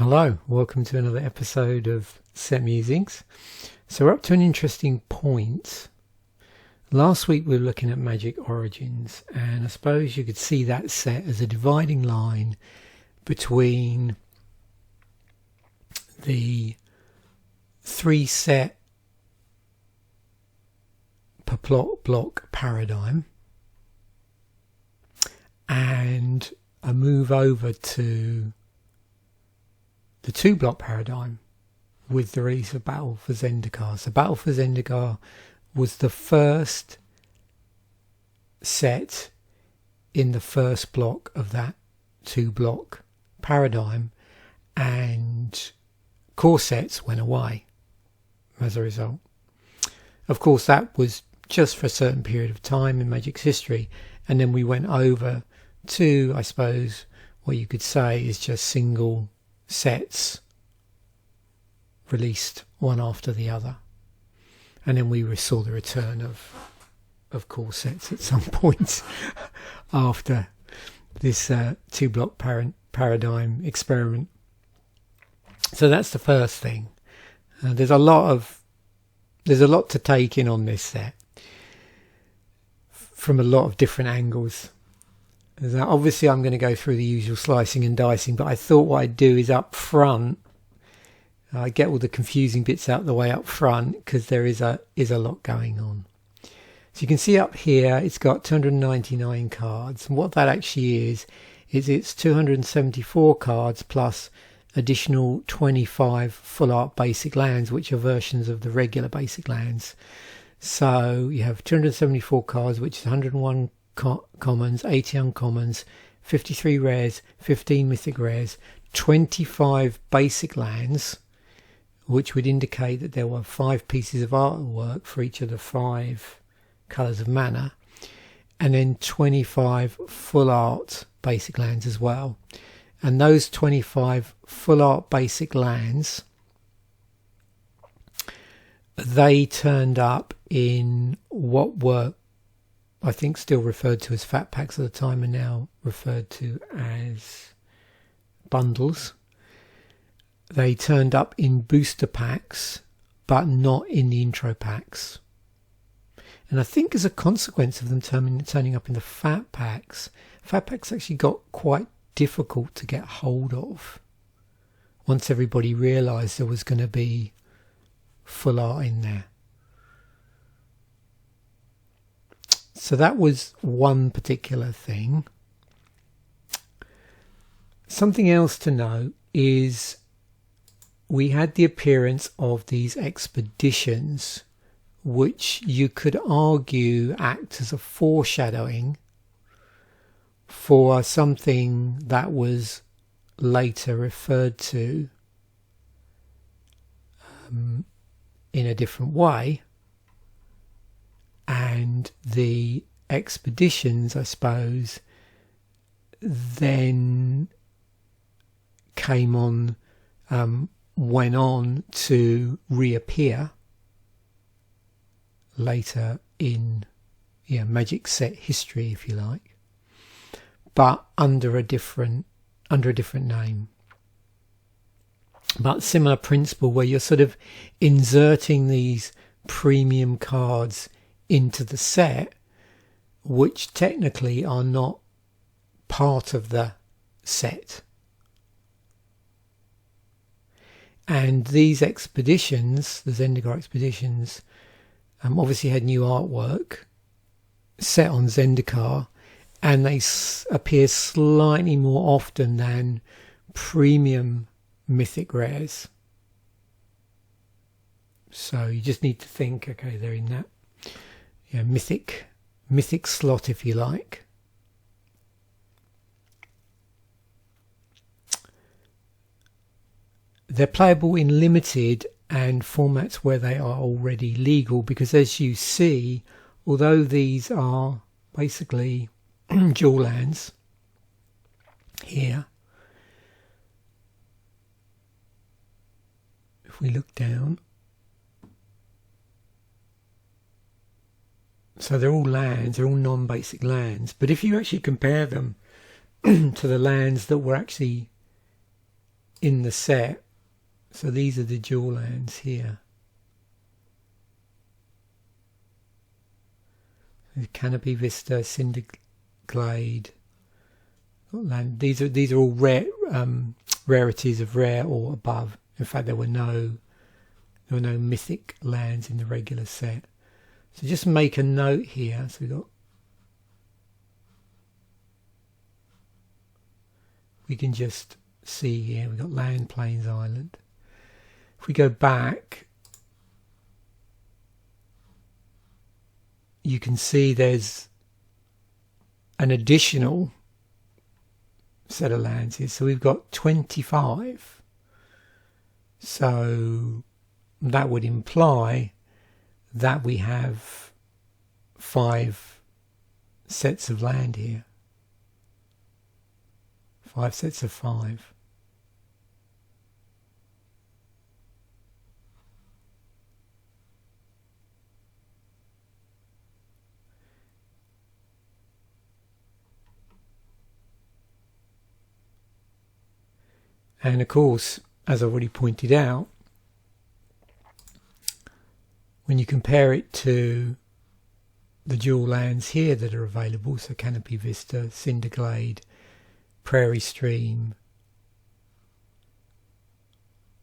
Hello, welcome to another episode of Set Musings. So we're up to an interesting point. Last week we were looking at Magic Origins, and I suppose you could see that set as a dividing line between the 3-set per plot block paradigm and a move over to the 2-block paradigm with the release of Battle for Zendikar. So Battle for Zendikar was the first set in the first block of that 2-block paradigm, and core sets went away as a result. Of course, that was just for a certain period of time in Magic's history, and then we went over to, I suppose, what you could say is just single sets released one after the other, and then we saw the return of core sets at some point after this 2-block paradigm experiment. So that's the first thing. There's a lot to take in on this set from a lot of different angles. Now, obviously I'm going to go through the usual slicing and dicing, but I thought what I'd do is up front, I get all the confusing bits out of the way up front, because there is a lot going on. So you can see up here it's got 299 cards, and what that actually is it's 274 cards plus additional 25 full art basic lands, which are versions of the regular basic lands. So you have 274 cards, which is 101 commons, 80 uncommons, 53 rares, 15 mythic rares, 25 basic lands, which would indicate that there were 5 pieces of artwork for each of the 5 colours of mana, and then 25 full art basic lands as well. And those 25 full art basic lands, they turned up in what were, I think, still referred to as fat packs at the time, and now referred to as bundles. They turned up in booster packs, but not in the intro packs. And I think as a consequence of them turning up in the fat packs actually got quite difficult to get hold of once everybody realised there was going to be full art in there. So that was one particular thing. Something else to note is we had the appearance of these expeditions, which you could argue act as a foreshadowing for something that was later referred to in a different way. And the expeditions, I suppose, then went on to reappear later in Magic set history, if you like, but under a different name. But similar principle, where you're sort of inserting these premium cards into the set, which technically are not part of the set. And these expeditions, the Zendikar expeditions, obviously had new artwork set on Zendikar, and they appear slightly more often than premium mythic rares. So you just need to think, okay, they're in that mythic slot, if you like. They're playable in limited and formats where they are already legal, because as you see, although these are basically dual lands here, if we look down, so they're all lands, they're all non-basic lands, but if you actually compare them to the lands that were actually in the set. So these are the dual lands here. Canopy Vista, Cinder Glade. Land. These are all rare rarities of rare or above. In fact, there were no mythic lands in the regular set. So just make a note here. So we can just see here we've got land, plains, island. If we go back, you can see there's an additional set of lands here. So we've got 25. So that would imply that we have 5 sets of land here. 5 sets of 5. And of course, as I've already pointed out, when you compare it to the dual lands here that are available, so Canopy Vista, Cinder Glade, Prairie Stream,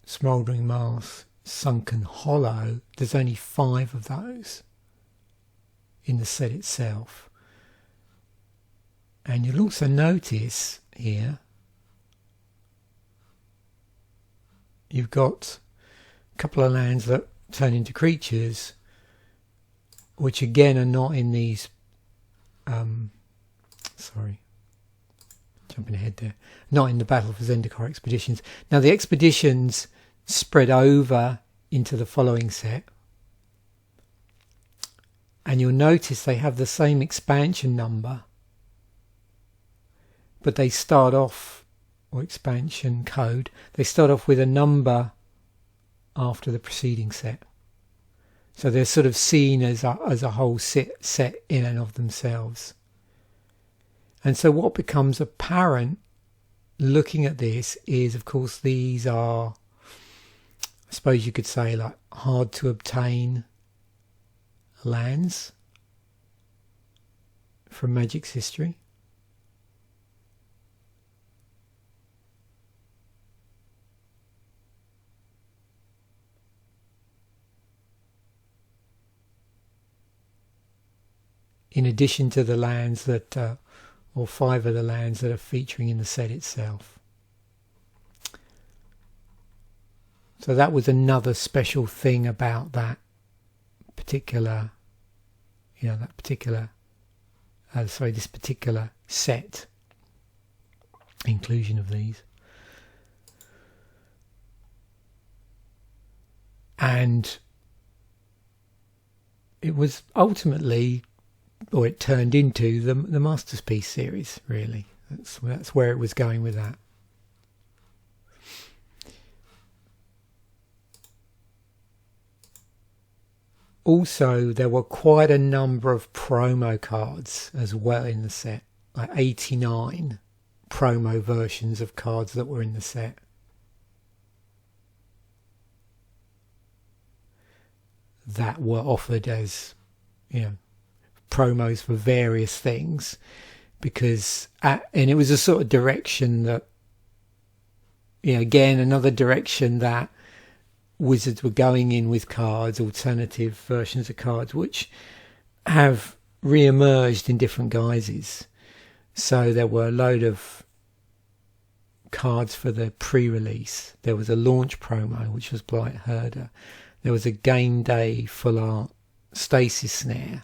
Smouldering Mass, Sunken Hollow, there's only 5 of those in the set itself. And you'll also notice here you've got a couple of lands that turn into creatures, which again are not in these sorry, jumping ahead there, not in the Battle for Zendikar expeditions. Now the expeditions spread over into the following set, and you'll notice they have the same expansion number, but they start off, or expansion code, they start off with a number after the preceding set. So they're sort of seen as a whole set in and of themselves. And so what becomes apparent looking at this is, of course, these are, I suppose you could say, like hard to obtain lands from Magic's history. In addition to the lands that, or 5 of the lands that are featuring in the set itself. So that was another special thing about that particular, this particular set, inclusion of these. And it was ultimately, or it turned into the Masterpiece series, really. That's where it was going with that. Also, there were quite a number of promo cards as well in the set, like 89 promo versions of cards that were in the set. That were offered as, promos for various things, because and it was a sort of direction that, again, another direction that Wizards were going in with cards, alternative versions of cards, which have re-emerged in different guises. So there were a load of cards for the pre-release. There was a launch promo, which was Blight Herder. There was a game day full art Stasis Snare.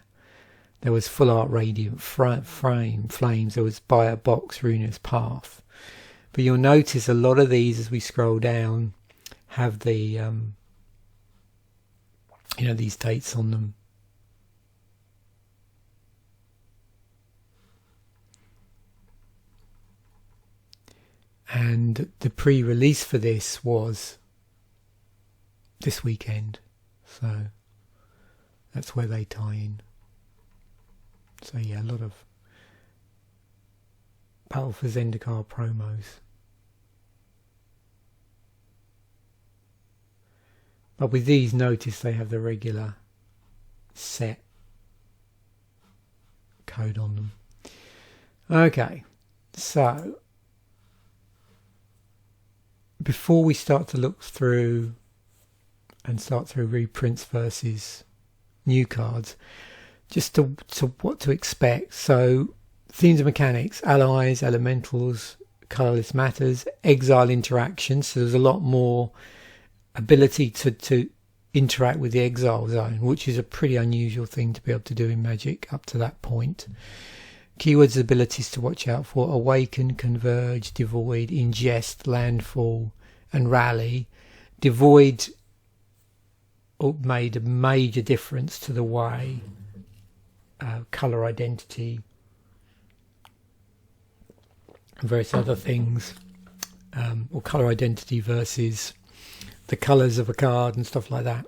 There was full art Radiant Flames. There was Buy a Box Runer's Path. But you'll notice a lot of these, as we scroll down, have the these dates on them. And the pre-release for this was this weekend, so that's where they tie in. So yeah, a lot of Battle for Zendikar promos. But with these, notice they have the regular set code on them. Okay, so before we start to look through and start through reprints versus new cards, just to what to expect. So themes and mechanics: allies, elementals, colorless matters, exile interactions. So there's a lot more ability to interact with the exile zone, which is a pretty unusual thing to be able to do in Magic up to that point. Keywords, abilities to watch out for: awaken, converge, devoid, ingest, landfall, and rally. Devoid made a major difference to the way color identity and various other things, or color identity versus the colors of a card and stuff like that,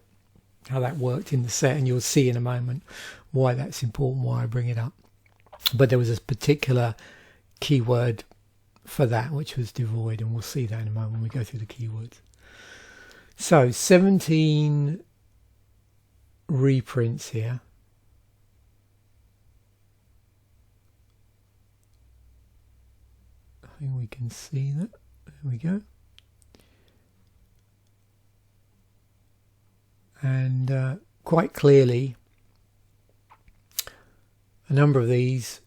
how that worked in the set, and you'll see in a moment why that's important, why I bring it up. But there was a particular keyword for that, which was devoid, and we'll see that in a moment when we go through the keywords. So 17 reprints here. I think we can see that. There we go. And quite clearly, a number of these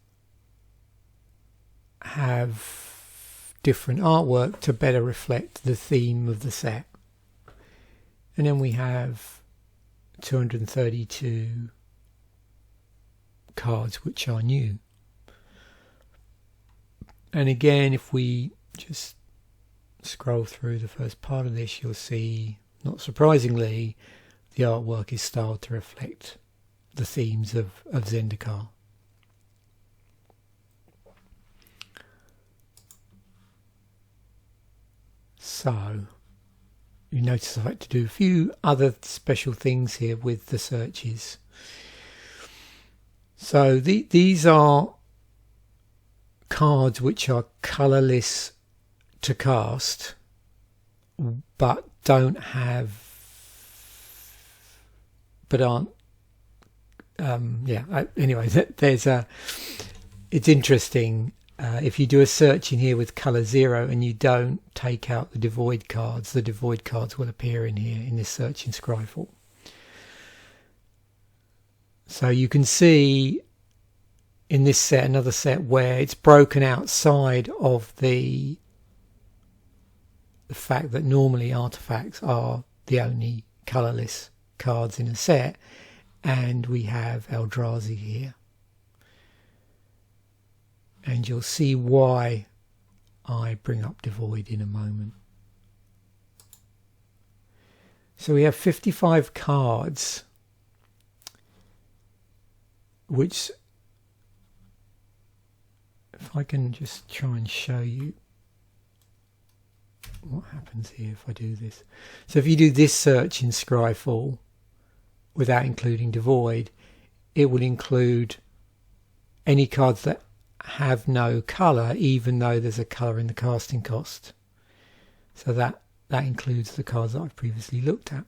have different artwork to better reflect the theme of the set. And then we have 232 cards which are new. And again, if we just scroll through the first part of this, you'll see, not surprisingly, the artwork is styled to reflect the themes of Zendikar. So you notice I like to do a few other special things here with the searches. So these are cards which are colourless to cast, but aren't anyway, it's interesting. If you do a search in here with colour 0 and you don't take out the devoid cards will appear in here in this search in Scryfall. So you can see in this set, another set, where it's broken outside of the fact that normally artifacts are the only colourless cards in a set, and we have Eldrazi here. And you'll see why I bring up devoid in a moment. So we have 55 cards, which, if I can just try and show you what happens here if I do this. So if you do this search in Scryfall without including devoid, it will include any cards that have no colour, even though there's a colour in the casting cost. So that includes the cards that I've previously looked at.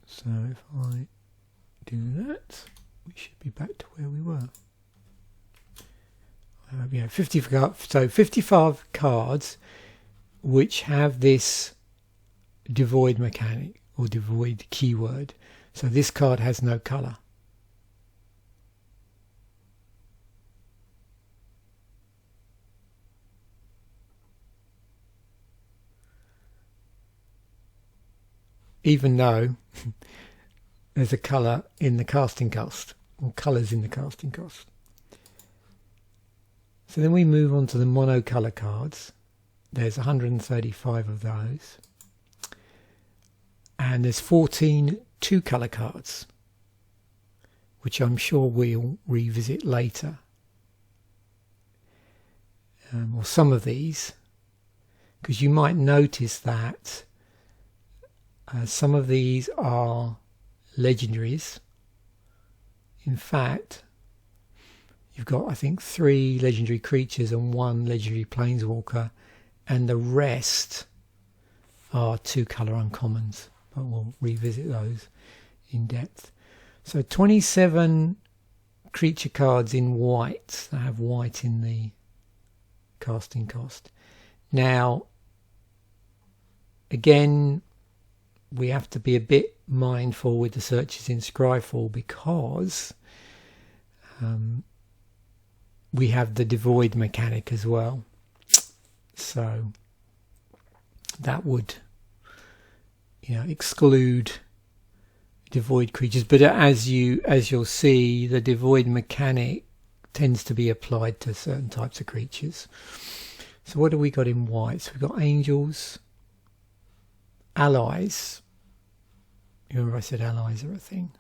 So if I do that, we should be back to where we were. 55 cards which have this devoid mechanic or devoid keyword. So this card has no colour. Even though there's a colour in the casting cost, or colours in the casting cost. So then we move on to the monocolour cards. There's 135 of those. And there's 14 two-colour cards, which I'm sure we'll revisit later. Or some of these, because you might notice that some of these are legendaries. In fact, you've got, I think, 3 legendary creatures and 1 legendary planeswalker, and the rest are 2 colour uncommons, but we'll revisit those in depth. So 27 creature cards in white that have white in the casting cost. Now, again, we have to be a bit mindful with the searches in Scryfall, because we have the devoid mechanic as well. So that would, exclude devoid creatures. But as you'll see, the devoid mechanic tends to be applied to certain types of creatures. So what do we got in white? So we've got angels, allies. Remember I said allies are a thing.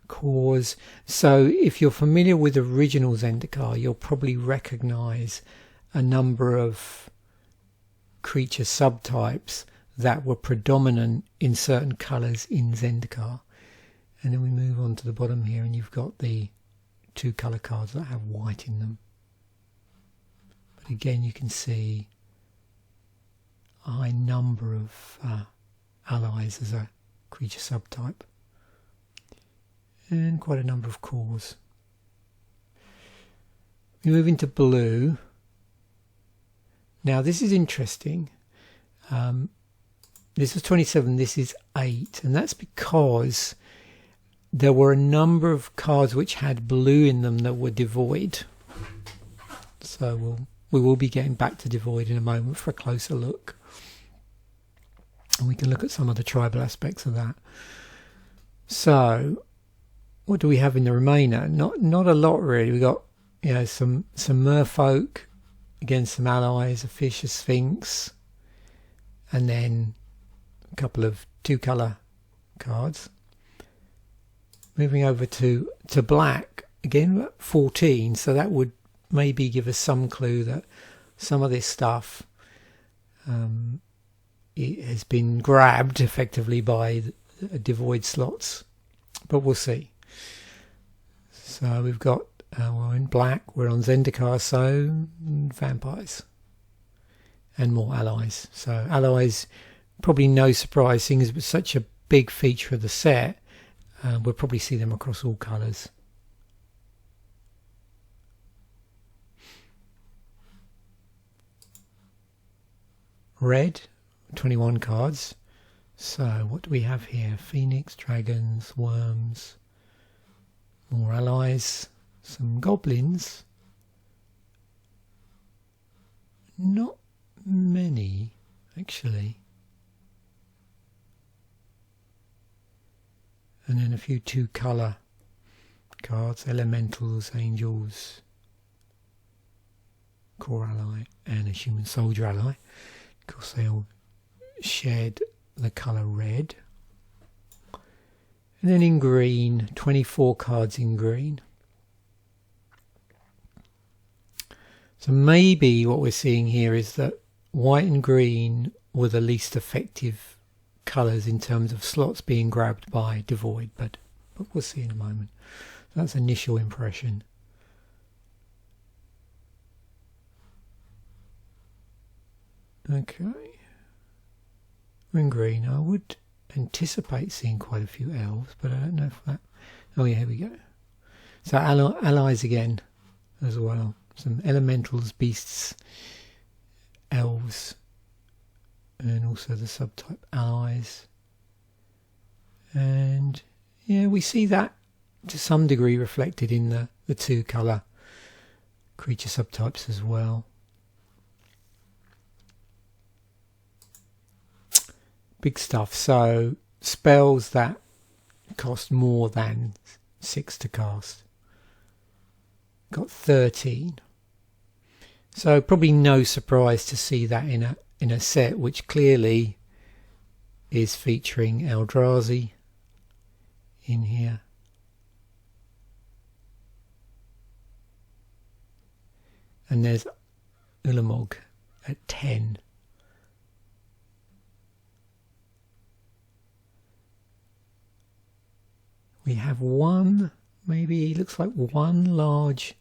Cause. So if you're familiar with original Zendikar, you'll probably recognise a number of creature subtypes that were predominant in certain colours in Zendikar. And then we move on to the bottom here, and you've got the 2 colour cards that have white in them. But again, you can see a high number of allies as a creature subtype, and quite a number of cores. We move into blue. Now this is interesting. This was 27, this is 8, and that's because there were a number of cards which had blue in them that were devoid. So we will be getting back to devoid in a moment for a closer look, and we can look at some of the tribal aspects of that. So what do we have in the remainder? Not a lot really. We got some merfolk, again some allies, a fish, a sphinx, and then a couple of 2 colour cards. Moving over to black, again 14, so that would maybe give us some clue that some of this stuff it has been grabbed effectively by the devoid slots, but we'll see. So we've got, we're in black, we're on Zendikar, so vampires and more allies. So allies, probably no surprise, seeing as it's such a big feature of the set. We'll probably see them across all colours. Red, 21 cards. So what do we have here? Phoenix, dragons, worms, more allies, some goblins. Not many, actually. And then a few 2 colour cards, elementals, angels, core ally, and a human soldier ally. Of course, they all shared the colour red. And then in green, 24 cards in green. So maybe what we're seeing here is that white and green were the least effective colours in terms of slots being grabbed by devoid, but we'll see in a moment. So that's initial impression. Okay, we're in green. I would anticipate seeing quite a few elves, but I don't know if that... Oh yeah, here we go. So allies again as well. Some elementals, beasts, elves, and also the subtype allies. And yeah, we see that to some degree reflected in the 2 colour creature subtypes as well. Big stuff. So spells that cost more than 6 to cast. Got 13. So probably no surprise to see that in a set which clearly is featuring Eldrazi in here. And there's Ulamog at 10. We have one maybe looks like one large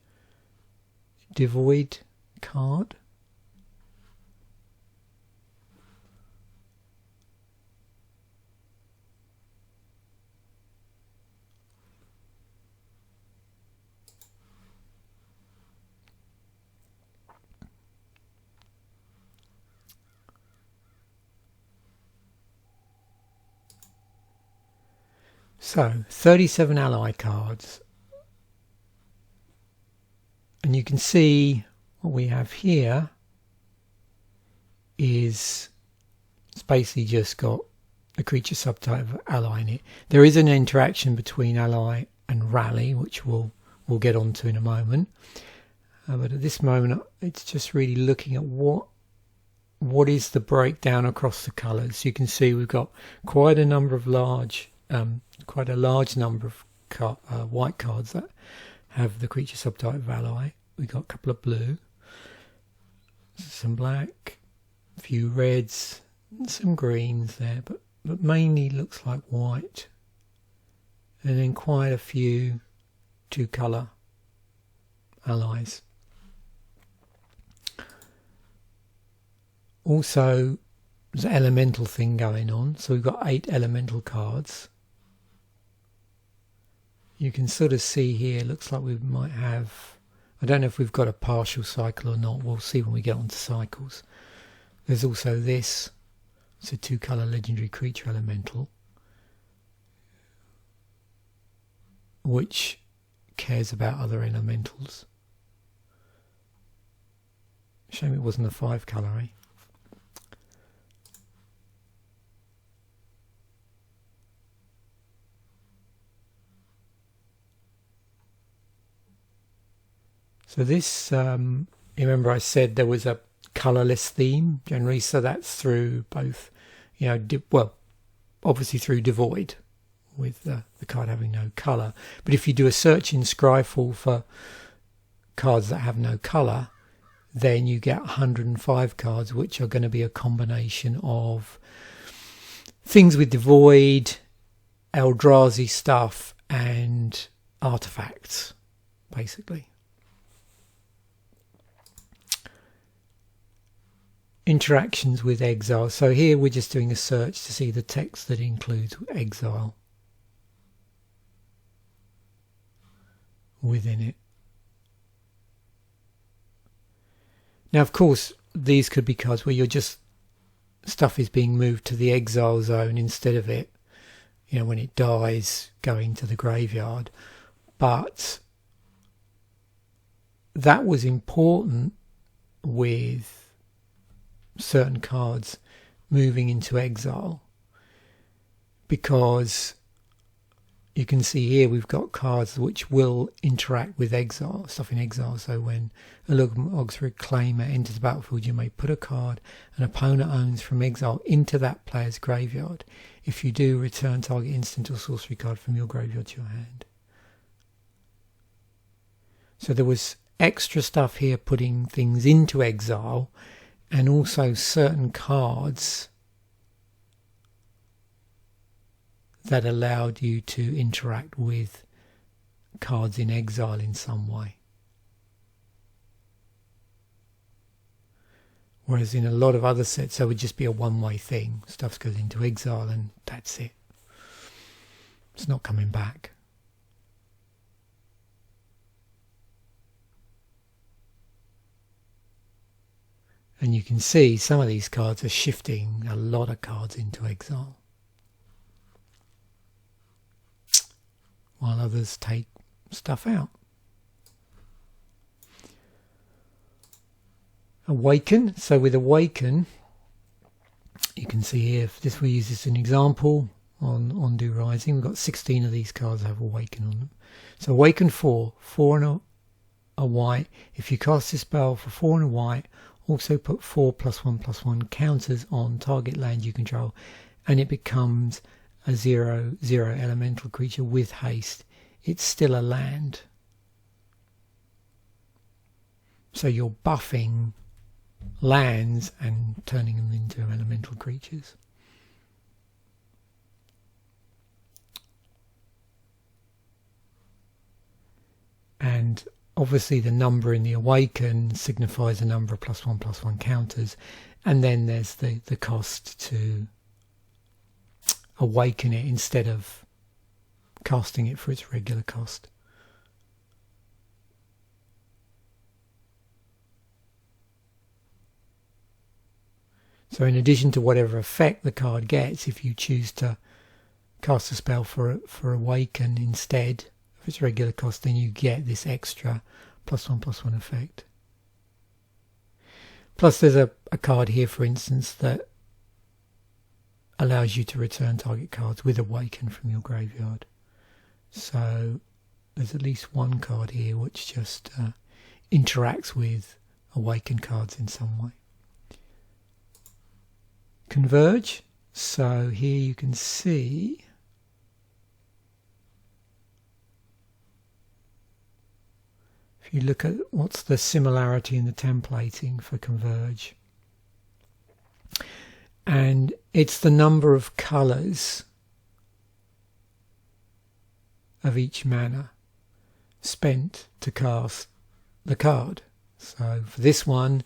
devoid card. So 37 ally cards, and you can see what we have here is it's basically just got a creature subtype of ally in it. There is an interaction between ally and rally, which we'll get onto in a moment, but at this moment it's just really looking at what is the breakdown across the colours. You can see we've got quite a number of large quite a large number of white cards that have the creature subtype of ally. We've got a couple of blue, some black, a few reds, and some greens there, but mainly looks like white, and then quite a few two-colour allies. Also, there's an elemental thing going on, so we've got 8 elemental cards. You can sort of see here, looks like we might have, I don't know if we've got a partial cycle or not, we'll see when we get onto cycles. There's also this, it's a 2-colour legendary creature elemental, which cares about other elementals. Shame it wasn't a 5-colour, eh? So this, you remember I said there was a colourless theme generally, so that's through both, you know, well, obviously through devoid, with the card having no colour. But if you do a search in Scryfall for cards that have no colour, then you get 105 cards, which are going to be a combination of things with devoid, Eldrazi stuff, and artifacts, basically. Interactions with exile. So here we're just doing a search to see the text that includes exile within it. Now, of course, these could be cards where you're just stuff is being moved to the exile zone instead of it, you know, when it dies, going to the graveyard. But that was important with certain cards moving into exile, because you can see here we've got cards which will interact with exile, stuff in exile. So when a Lugmog's Reclaimer enters the battlefield, you may put a card an opponent owns from exile into that player's graveyard. If you do, return target instant or sorcery card from your graveyard to your hand. So there was extra stuff here putting things into exile, and also certain cards that allowed you to interact with cards in exile in some way. Whereas in a lot of other sets, there would just be a one-way thing. Stuff goes into exile and that's it. It's not coming back. And you can see some of these cards are shifting a lot of cards into exile, while others take stuff out. Awaken. So with Awaken, you can see here, this we use this as an example on Do Rising. We've got 16 of these cards that have Awaken on them. So Awaken 4 and a white. If you cast this spell for 4 and a white, also put 4+1/+1 counters on target land you control, and it becomes a 0/0 elemental creature with haste. It's still a land. So you're buffing lands and turning them into elemental creatures. obviously the number in the awaken signifies a number of +1/+1 counters, and then there's the cost to awaken it instead of casting it for its regular cost. So in addition to whatever effect the card gets, if you choose to cast a spell for awaken instead of its regular cost, then you get this extra +1/+1 effect. Plus there's a card here, for instance, that allows you to return target cards with awaken from your graveyard. So there's at least one card here which just interacts with awaken cards in some way. Converge. So here you can see if you look at what's the similarity in the templating for Converge, and it's the number of colours of each mana spent to cast the card. So for this one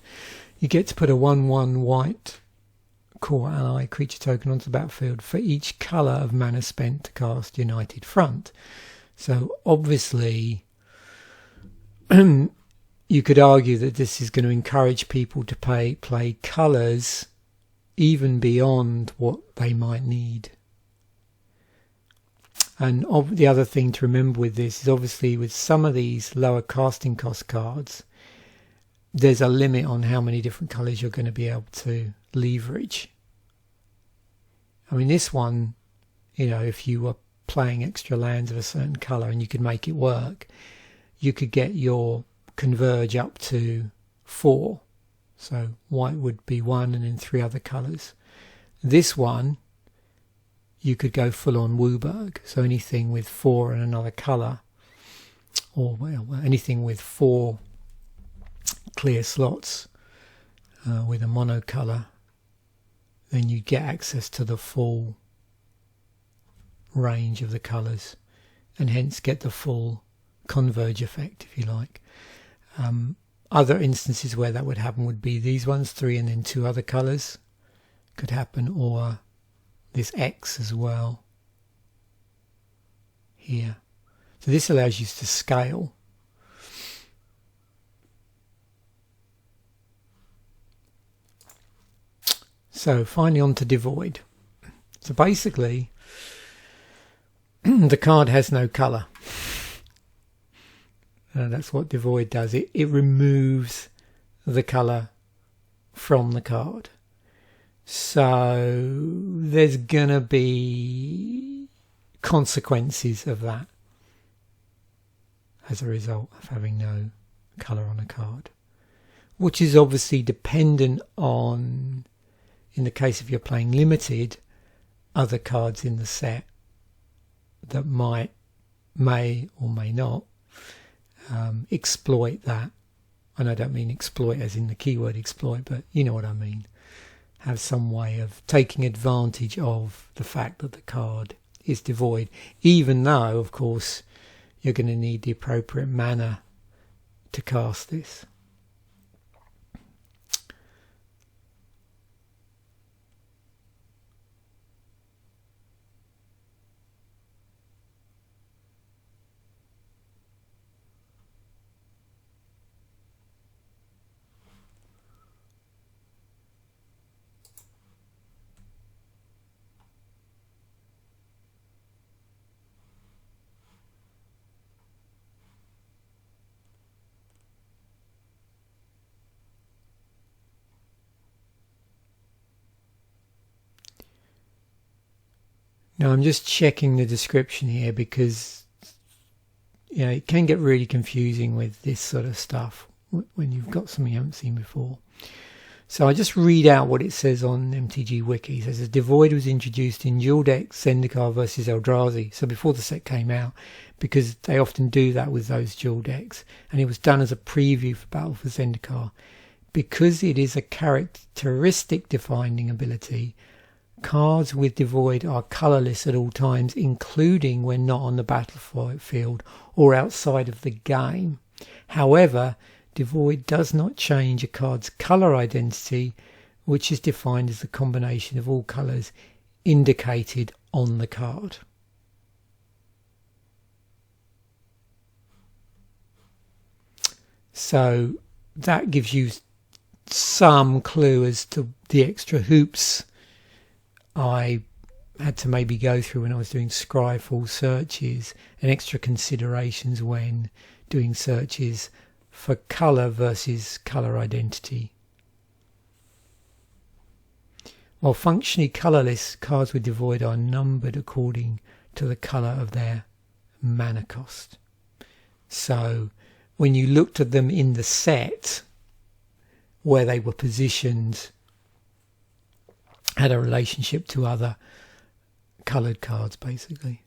you get to put a 1/1 white core ally creature token onto the battlefield for each colour of mana spent to cast United Front. So obviously you could argue that this is going to encourage people to play colours even beyond what they might need. And the other thing to remember with this is obviously with some of these lower casting cost cards, there's a limit on how many different colours you're going to be able to leverage. I mean, this one, you know, if you were playing extra lands of a certain colour and you could make it work, you could get your Converge up to 4. So white would be 1 and then 3 other colours. This one, you could go full on Wooburg. So anything with 4 and another colour, or well, anything with 4 clear slots with a monocolour, then you get access to the full range of the colours and hence get the full Converge effect, if you like. Other instances where that would happen would be these ones, 3 and then 2 other colours could happen, or this X as well here. So this allows you to scale. So finally on to Devoid. So basically the card has no colour. That's what Devoid does. It removes the colour from the card. So there's gonna be consequences of that as a result of having no colour on a card, which is obviously dependent on, in the case of you're playing limited, other cards in the set that may or may not exploit that. And I don't mean exploit as in the keyword exploit, but you know what I mean. Have some way of taking advantage of the fact that the card is devoid, even though, of course, you're going to need the appropriate mana to cast this. Now I'm just checking the description here because it can get really confusing with this sort of stuff when you've got something you haven't seen before. So I just read out what it says on MTG Wiki. It says, Devoid was introduced in Dual Deck Zendikar versus Eldrazi. So before the set came out, because they often do that with those dual decks. And it was done as a preview for Battle for Zendikar. Because it is a characteristic defining ability, cards with Devoid are colourless at all times, including when not on the battlefield or outside of the game. However, devoid does not change a card's colour identity, which is defined as the combination of all colours indicated on the card. So that gives you some clue as to the extra hoops I had to maybe go through when I was doing Scryfall searches, and extra considerations when doing searches for colour versus colour identity. While functionally colourless, cards with devoid are numbered according to the colour of their mana cost. So when you looked at them in the set, where they were positioned had a relationship to other coloured cards, basically.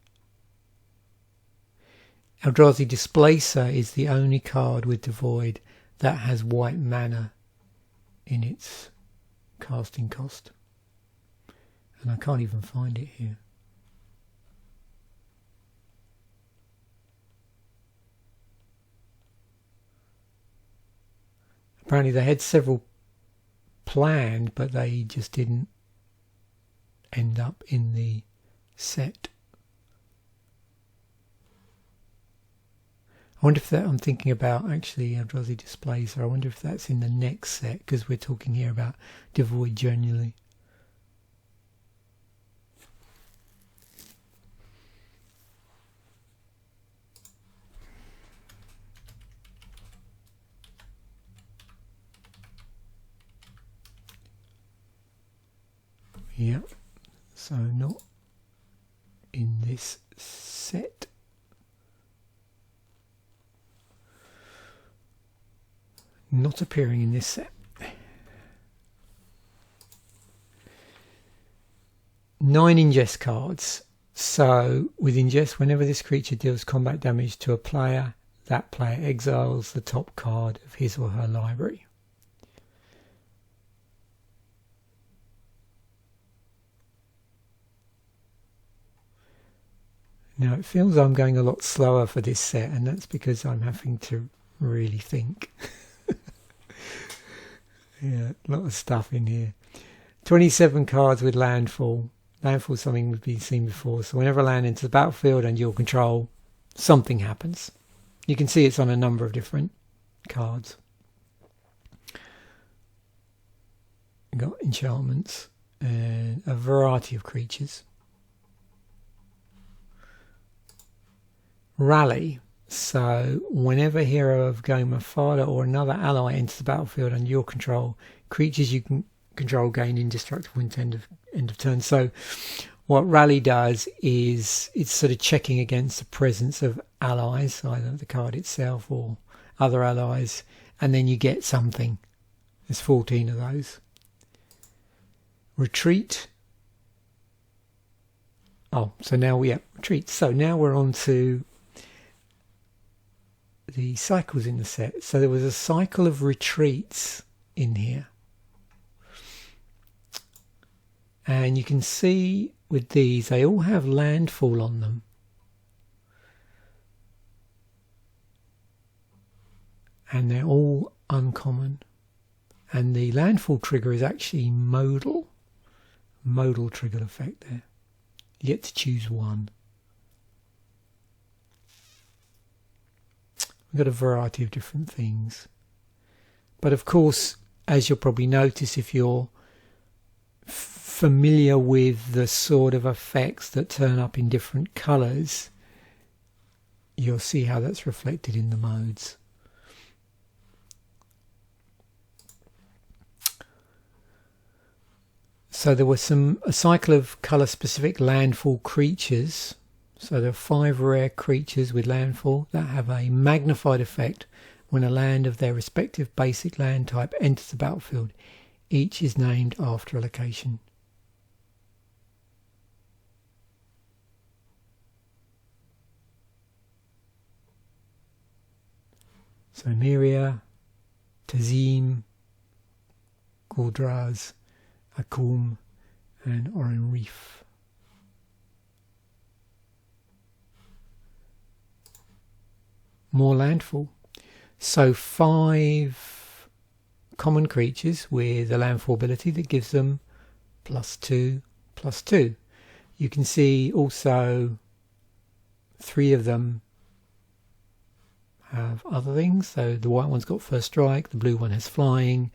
Eldrazi Displacer is the only card with devoid that has white mana in its casting cost. And I can't even find it here. Apparently they had several planned, but they just didn't end up in the set. I wonder if that, I'm thinking about actually Eldrazi Displacer, I wonder if that's in the next set, because we're talking here about devoid generally. Yeah, so not in this set. Not appearing in this set. 9 ingest cards. So with ingest, whenever this creature deals combat damage to a player, that player exiles the top card of his or her library. Now it feels I'm going a lot slower for this set, and that's because I'm having to really think. Yeah, a lot of stuff in here. 27 cards with landfall. Landfall is something we've been seen before. So whenever a land enters the battlefield and your control, something happens. You can see it's on a number of different cards. We've got enchantments and a variety of creatures. Rally. So whenever hero of Goma Fada or another ally enters the battlefield under your control, creatures you can control gain indestructible until end of turn. So what Rally does is it's sort of checking against the presence of allies, either the card itself or other allies, and then you get something. There's 14 of those. Retreat. Oh, so now we have retreat. So now we're on to the cycles in the set. So there was a cycle of retreats in here, and you can see with these they all have landfall on them, and they're all uncommon, and the landfall trigger is actually modal trigger effect there. You get to choose one. We've got a variety of different things. But of course, as you'll probably notice if you're familiar with the sort of effects that turn up in different colours, you'll see how that's reflected in the modes. So there was a cycle of colour-specific landfall creatures. So there are 5 rare creatures with landfall that have a magnified effect when a land of their respective basic land type enters the battlefield. Each is named after a location. So Miria, Tazim, Gordraz, Akum and Oran Reef. More landfall. So 5 common creatures with a landfall ability that gives them +2/+2. You can see also 3 of them have other things. So the white one's got first strike, the blue one has flying,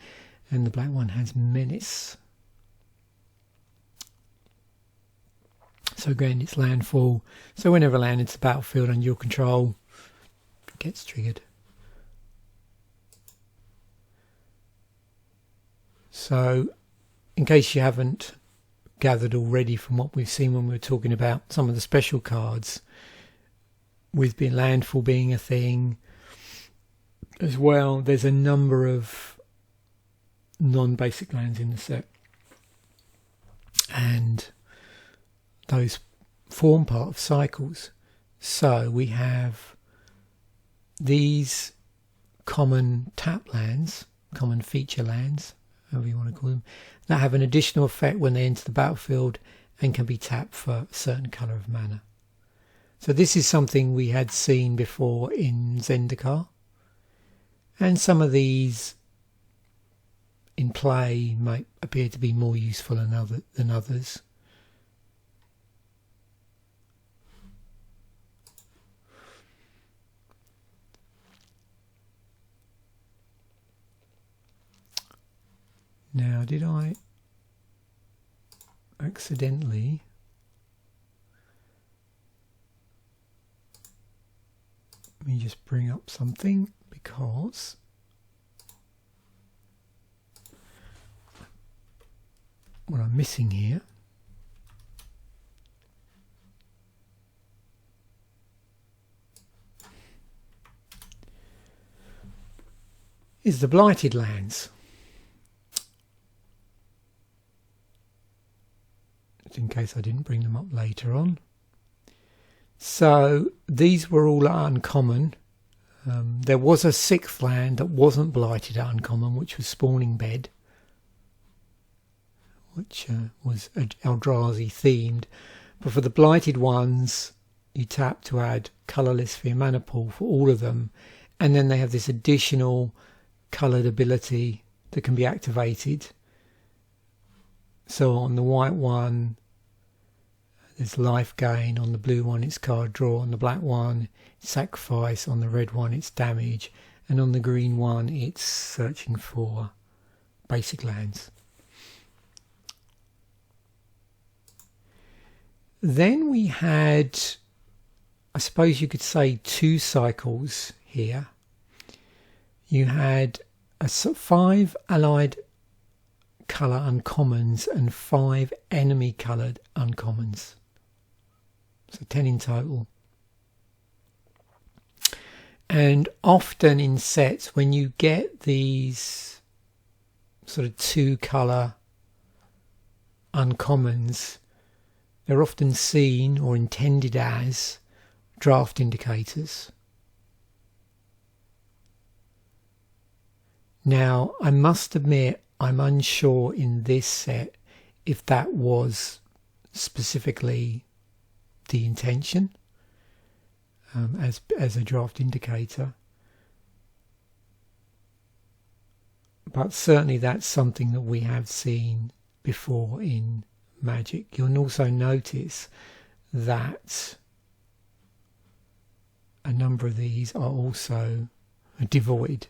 and the black one has menace. So again, it's landfall. So whenever land into the battlefield under your control, it gets triggered. So in case you haven't gathered already from what we've seen when we were talking about some of the special cards, with being landfall being a thing as well, there's a number of non-basic lands in the set, and those form part of cycles. So we have these common tap lands, common feature lands, however you want to call them, that have an additional effect when they enter the battlefield and can be tapped for a certain colour of mana. So this is something we had seen before in Zendikar, and some of these in play might appear to be more useful than others. Now, did I accidentally let me just bring up something, because what I'm missing here is the blighted lands. In case I didn't bring them up later on. So these were all uncommon. There was a 6th land that wasn't blighted at uncommon, which was Spawning Bed, which was Eldrazi themed. But for the blighted ones, you tap to add colourless for your mana pool for all of them, and then they have this additional coloured ability that can be activated. So on the white one, there's life gain. On the blue one, it's card draw. On the black one, it's sacrifice. On the red one, it's damage. And on the green one, it's searching for basic lands. Then we had, I suppose you could say, 2 cycles here. You had 5 allied colour uncommons and 5 enemy coloured uncommons. So 10 in total. And often in sets, when you get these sort of 2 colour uncommons, they're often seen or intended as draft indicators. Now, I must admit, I'm unsure in this set if that was specifically the intention as a draft indicator, but certainly that's something that we have seen before in Magic. You'll also notice that a number of these are also devoid.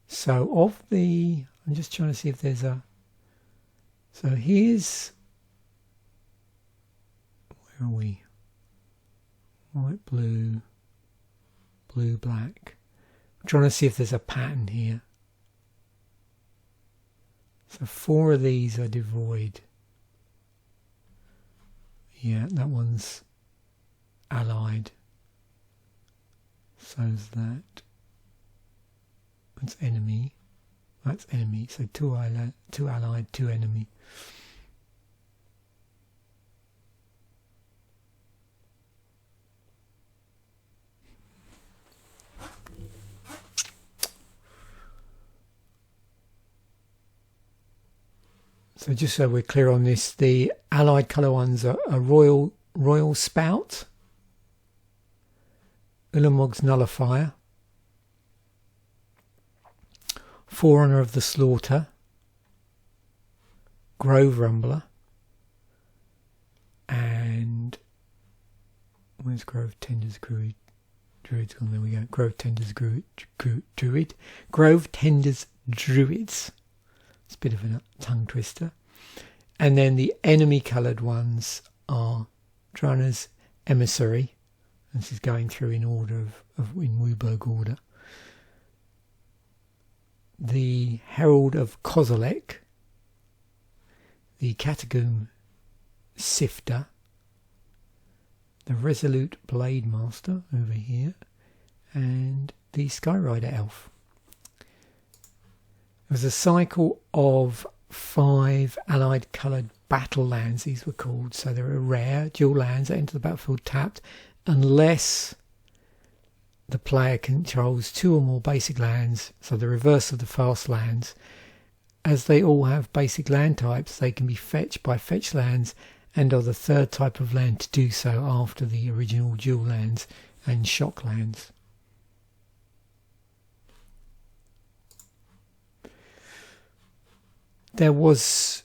So of the, I'm just trying to see if there's a, so here's, where are we? White, blue, blue, black. I'm trying to see if there's a pattern here. So 4 of these are devoid. Yeah, that one's allied. So is that. That's enemy. That's enemy. So 2 allied, 2 enemy. So just so we're clear on this, the allied colour ones are a royal spout, Ulamog's Nullifier, Forerunner of the Slaughter, Grove Rumbler, and where's Grove Tender's Druid? Druid's gone, there we go. Grove Tender's Druid. Grove Tender's Druids. It's a bit of a tongue twister. And then the enemy coloured ones are Drana's Emissary. This is going through in order in Wooburg order. The Herald of Kozilek, the Catacomb Sifter, the Resolute Blade Master over here, and the Skyrider Elf. There's a cycle of 5 allied coloured battle lands, these were called. So they're a rare dual lands that enter the battlefield tapped unless the player controls 2 or more basic lands, so the reverse of the fast lands. As they all have basic land types, they can be fetched by fetch lands and are the third type of land to do so after the original dual lands and shock lands. There was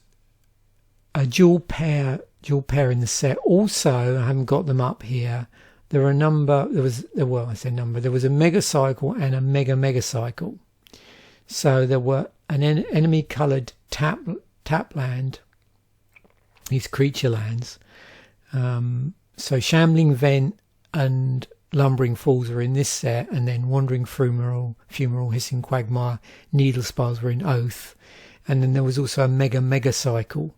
a dual pair in the set. Also, I haven't got them up here. There were a number. There was a mega cycle and a mega cycle. So there were an enemy coloured tap land. These creature lands. So Shambling Vent and Lumbering Falls were in this set, and then Wandering Fumarole, Hissing Quagmire, Needle Spires were in Oath. And then there was also a mega cycle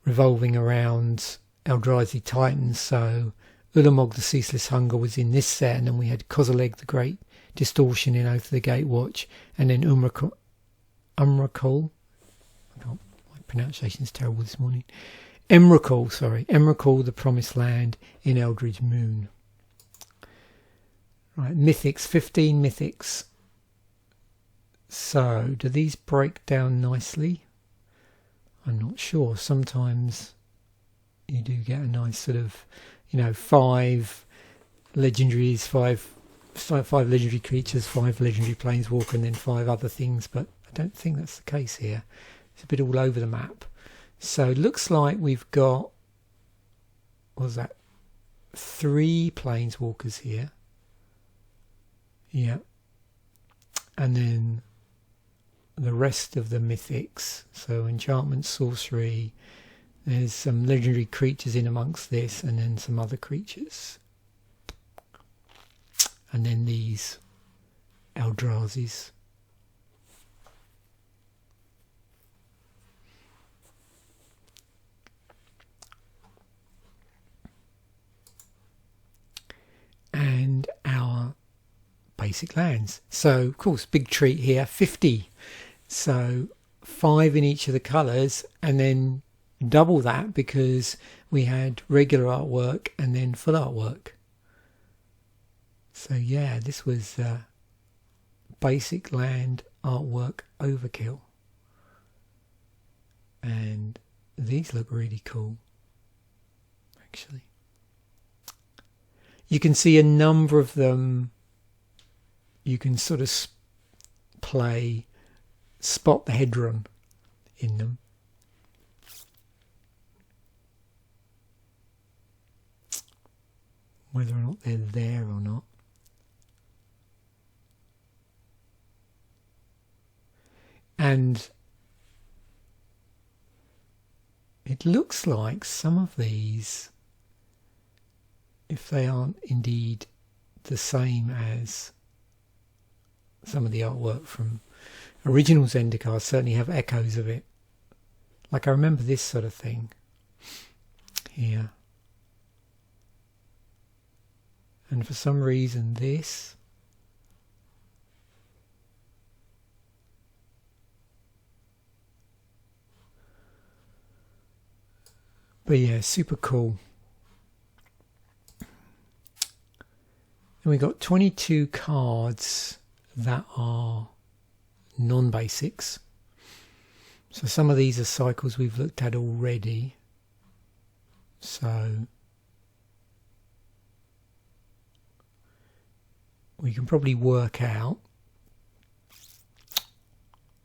revolving around Eldrazi Titans. So Ulamog the Ceaseless Hunger was in this set, and then we had Kozilek the Great Distortion in Oath of the Gatewatch, and then Umrakul. My pronunciation's terrible this morning. Emrakul the Promised Land in Eldritch Moon. Right, Mythics, 15 Mythics. So, do these break down nicely? I'm not sure. Sometimes you do get a nice sort of, 5 legendaries, five legendary creatures, 5 legendary planeswalker, and then 5 other things, but I don't think that's the case here. It's a bit all over the map. So, it looks like we've got, 3 planeswalkers here. Yeah. And then the rest of the mythics, so enchantment, sorcery, there's some legendary creatures in amongst this, and then some other creatures, and then these Eldrazi's. And our basic lands. So of course, big treat here, 50. So 5 in each of the colours, and then double that because we had regular artwork and then full artwork. So yeah, this was basic land artwork overkill. And these look really cool, actually. You can see a number of them. You can sort of play Spot the Hedron in them. Whether or not they're there or not. And it looks like some of these, if they aren't indeed the same as some of the artwork from original Zendikar, certainly have echoes of it. Like I remember this sort of thing here. And for some reason this. But yeah, super cool. And we got 22 cards that are non-basics. So some of these are cycles we've looked at already. So we can probably work out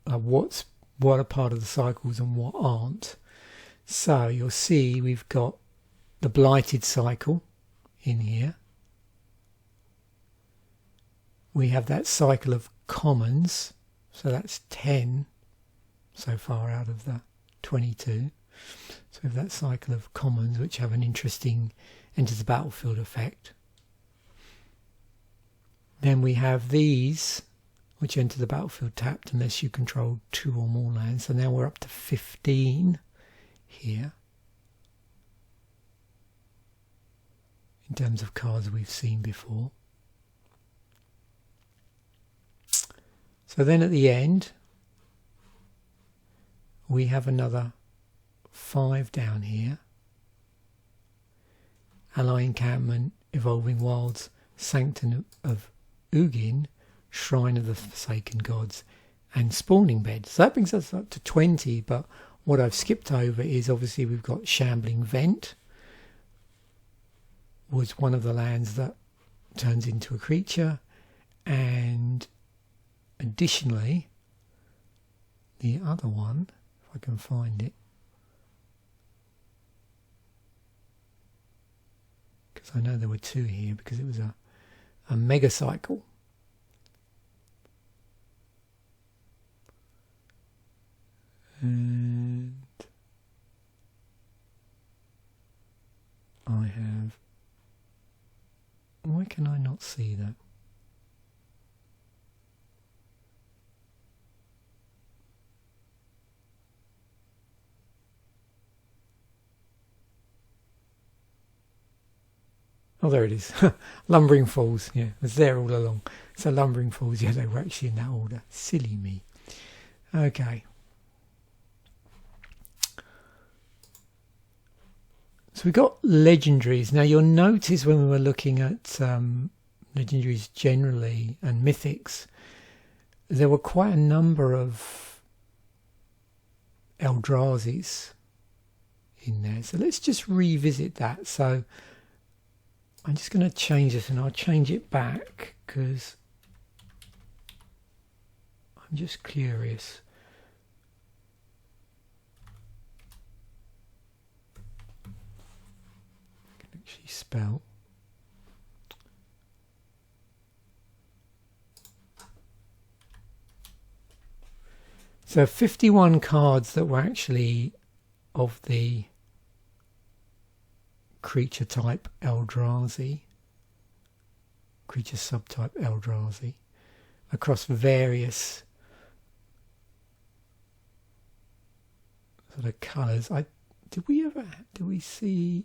what are part of the cycles and what aren't. So you'll see we've got the blighted cycle in here. We have that cycle of commons, so that's 10 so far out of the 22. So we have that cycle of commons, which have an interesting enters the battlefield effect. Then we have these, which enter the battlefield tapped unless you control 2 or more lands. So now we're up to 15 here in terms of cards we've seen before. So then at the end we have another 5 down here. Ally Encampment, Evolving Wilds, Sanctum of Ugin, Shrine of the Forsaken Gods, and Spawning Bed. So that brings us up to 20, but what I've skipped over is obviously we've got Shambling Vent, was one of the lands that turns into a creature, and additionally the other one, if I can find it, because I know there were 2 here because it was a mega cycle. And I have, why can I not see that? Oh, there it is. Lumbering Falls. Yeah, it was there all along. So Lumbering Falls, yeah, they were actually in that order. Silly me. Okay. So we got legendaries. Now you'll notice when we were looking at legendaries generally and mythics, there were quite a number of Eldrazi's in there. So let's just revisit that. So I'm just going to change this, and I'll change it back because I'm just curious. I can actually spell. So 51 cards that were actually of the creature type Eldrazi, creature subtype Eldrazi, across various sort of colours. Did we see?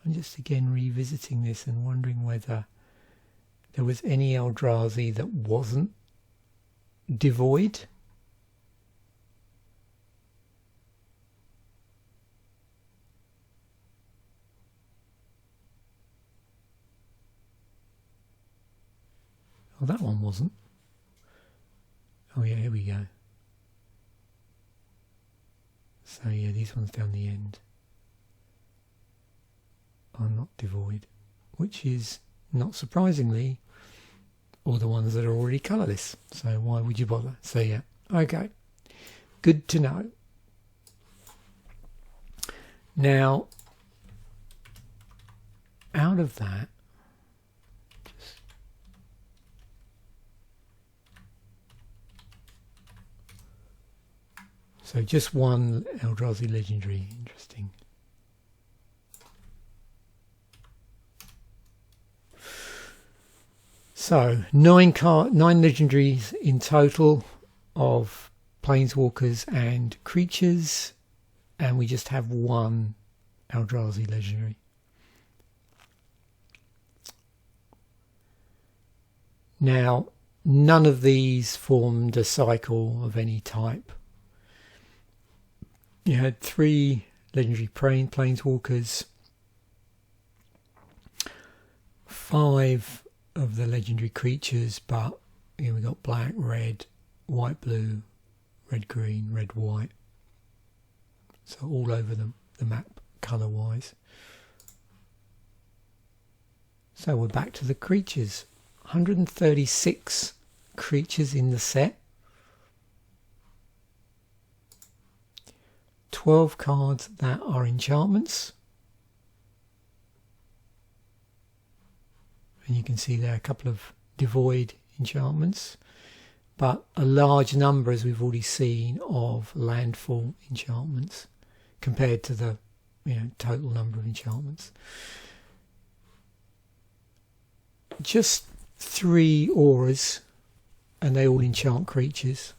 I'm just again revisiting this and wondering whether there was any Eldrazi that wasn't devoid. Oh, that one wasn't. Oh yeah, here we go. So yeah, these ones down the end are not devoid, which is not surprisingly all the ones that are already colourless. So why would you bother? So yeah, okay, good to know. Now, out of that, so just one Eldrazi legendary. Interesting. So 9 legendaries in total of planeswalkers and creatures, and we just have one Eldrazi legendary. Now, none of these formed a cycle of any type. You had 3 legendary planeswalkers, 5 of the legendary creatures, but we got black, red, white, blue, red, green, red, white. So all over the map, colour-wise. So we're back to the creatures. 136 creatures in the set. 12 cards that are enchantments. And you can see there are a couple of devoid enchantments, but a large number, as we've already seen, of landfall enchantments compared to the total number of enchantments. Just 3 auras, and they all enchant creatures.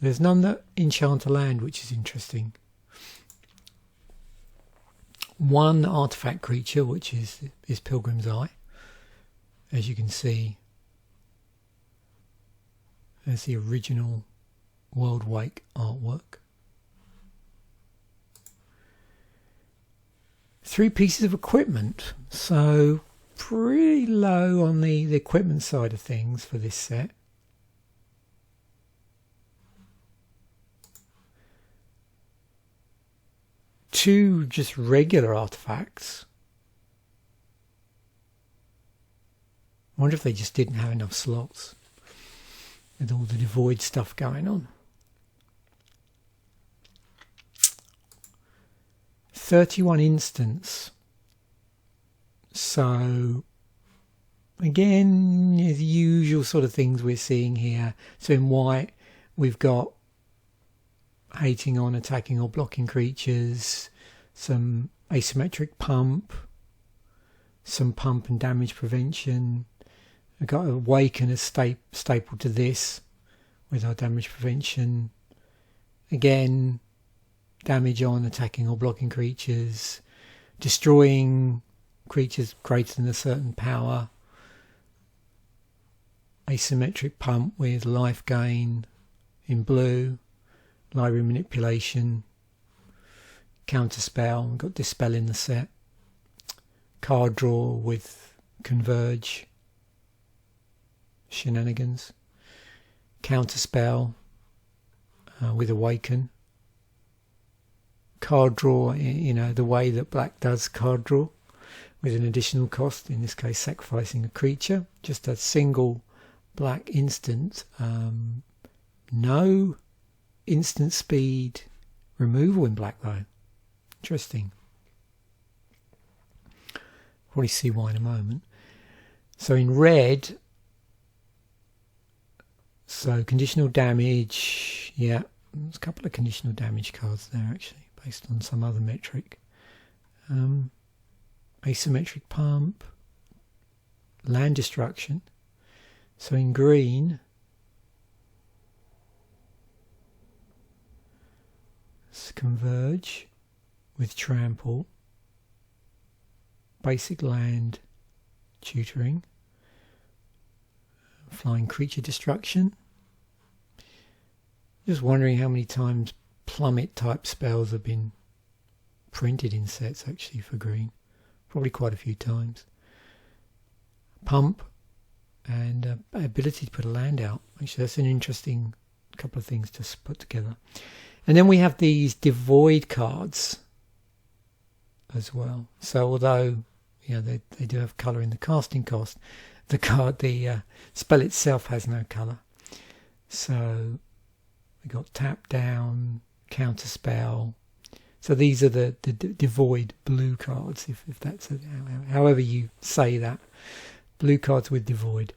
There's none that enchant a land, which is interesting. 1 artifact creature, which is Pilgrim's Eye. As you can see, there's the original World Wake artwork. 3 pieces of equipment, so pretty low on the equipment side of things for this set. Two just regular artifacts. I wonder if they just didn't have enough slots with all the devoid stuff going on. 31 instants. So again, the usual sort of things we're seeing here. So in white, we've got hating on, attacking or blocking creatures, some asymmetric pump, some pump and damage prevention. I've got Awaken as staple to this with our damage prevention. Again, damage on, attacking or blocking creatures, destroying creatures greater than a certain power. Asymmetric pump with life gain in blue. Library manipulation, counterspell, we've got dispel in the set, card draw with converge, shenanigans, counterspell with awaken, card draw, the way that black does card draw with an additional cost, in this case sacrificing a creature, just a single black instant, no instant speed removal in black though. Interesting. Probably see why in a moment. So in red, so conditional damage, yeah, there's a couple of conditional damage cards there actually, based on some other metric. Asymmetric pump, land destruction. So in green, converge with trample, basic land tutoring, flying creature destruction. Just wondering how many times plummet type spells have been printed in sets actually for green. Probably quite a few times. Pump and ability to put a land out. Actually, that's an interesting couple of things to put together. And then we have these devoid cards as well. So although they do have colour in the casting cost, the spell itself has no colour. So we got tap down, counter spell. So these are the devoid blue cards, if that's however you say that. Blue cards with devoid.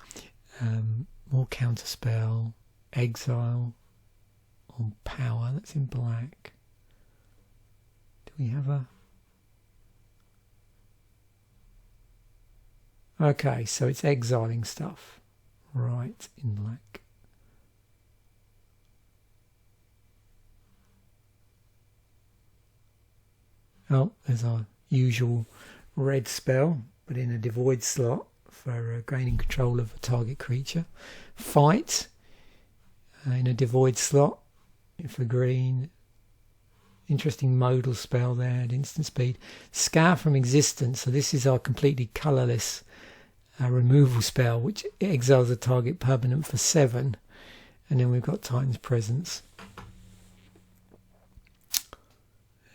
More counter spell, exile. On power, that's in black. Do we have a... Okay, so it's exiling stuff. Right, in black. Oh, there's our usual red spell, but in a devoid slot for gaining control of a target creature. Fight, in a devoid slot. For green, interesting modal spell there at instant speed. Scour from existence, so this is our completely colourless removal spell which exiles a target permanent for 7, and then we've got Titan's Presence.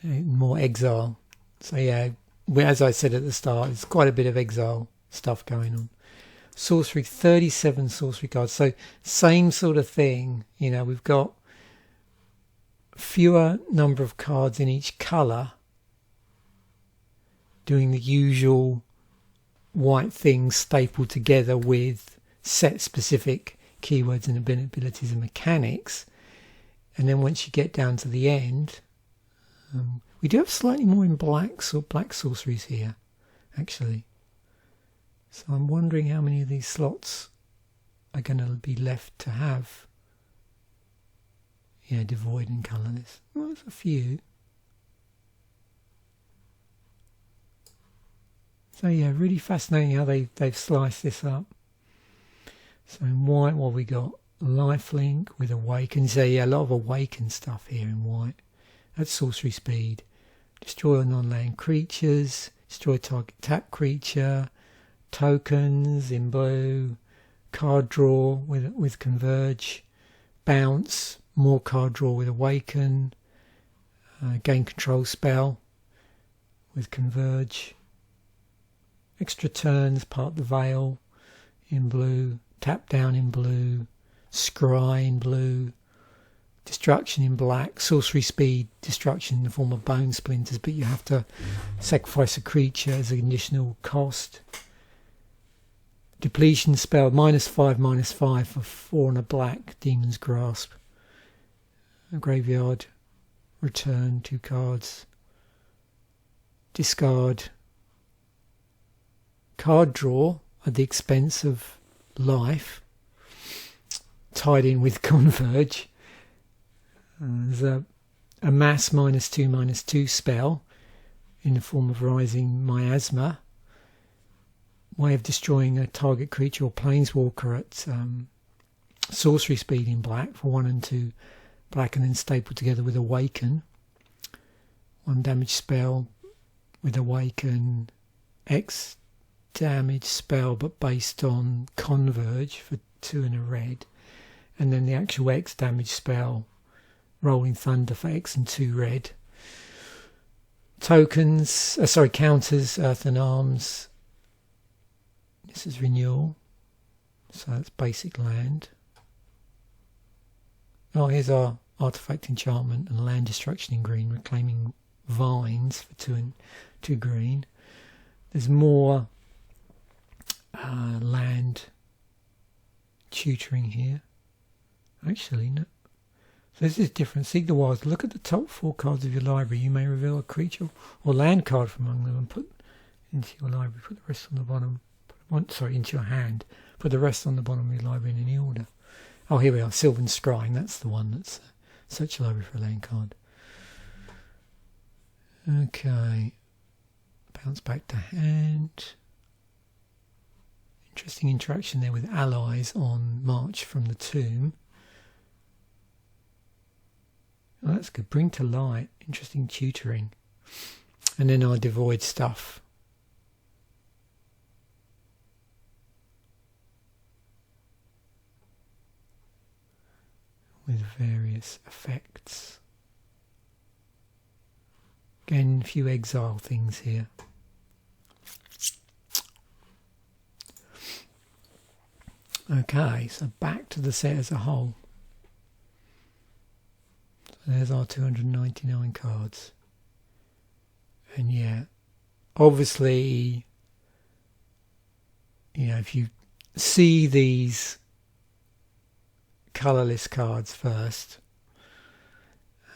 More exile, so yeah, as I said at the start, there's quite a bit of exile stuff going on. Sorcery, 37 sorcery cards. So same sort of thing. You know, we've got fewer number of cards in each colour, doing the usual white things stapled together with set specific keywords and abilities and mechanics. And then once you get down to the end, we do have slightly more in black sorceries here, actually. So I'm wondering how many of these slots are going to be left to have, yeah, devoid and colourless. Well, there's a few. So yeah, really fascinating how they've sliced this up. So in white, what we got? Lifelink with Awaken. So yeah, a lot of Awaken stuff here in white. That's sorcery speed. Destroy non-land creatures. Destroy target tap creature. Tokens in blue. Card draw with Converge. Bounce. More card draw with Awaken. Gain control spell with Converge. Extra turns, part the veil in blue. Tap down in blue. Scry in blue. Destruction in black. Sorcery speed, destruction in the form of bone splinters, but you have to sacrifice a creature as an additional cost. Depletion spell, -5/-5 for 4 and a black. Demon's Grasp. A graveyard. Return 2 cards. Discard. Card draw at the expense of life, tied in with Converge. There's a mass -2/-2 spell in the form of Rising Miasma. Way of destroying a target creature or planeswalker at sorcery speed in black for 1 and 2 black, and then stapled together with Awaken. 1 damage spell with Awaken. X damage spell, but based on Converge for 2 and a red, and then the actual X damage spell, Rolling Thunder for X and 2 red. Tokens, counters, Earth and Arms. This is renewal, so that's basic land. Oh, here's our artifact enchantment and land destruction in green, reclaiming vines for 2 and 2 green. There's more land tutoring here. Actually, no. So this is different. Seek the Wilds. Look at the top 4 cards of your library. You may reveal a creature or land card from among them and put into your library. Put the rest on the bottom. Into your hand. Put the rest on the bottom of your library in any order. Oh, here we are. Sylvan Scrying. That's the one. That's search your library for a land card. Okay. Bounce back to hand. Interesting interaction there with allies on March from the Tomb. Oh, that's good. Bring to light. Interesting tutoring. And then our devoid stuff. With various effects. Again, a few exile things here. Okay, so back to the set as a whole. So there's our 299 cards. And yeah, obviously, you know, if you see these colourless cards first,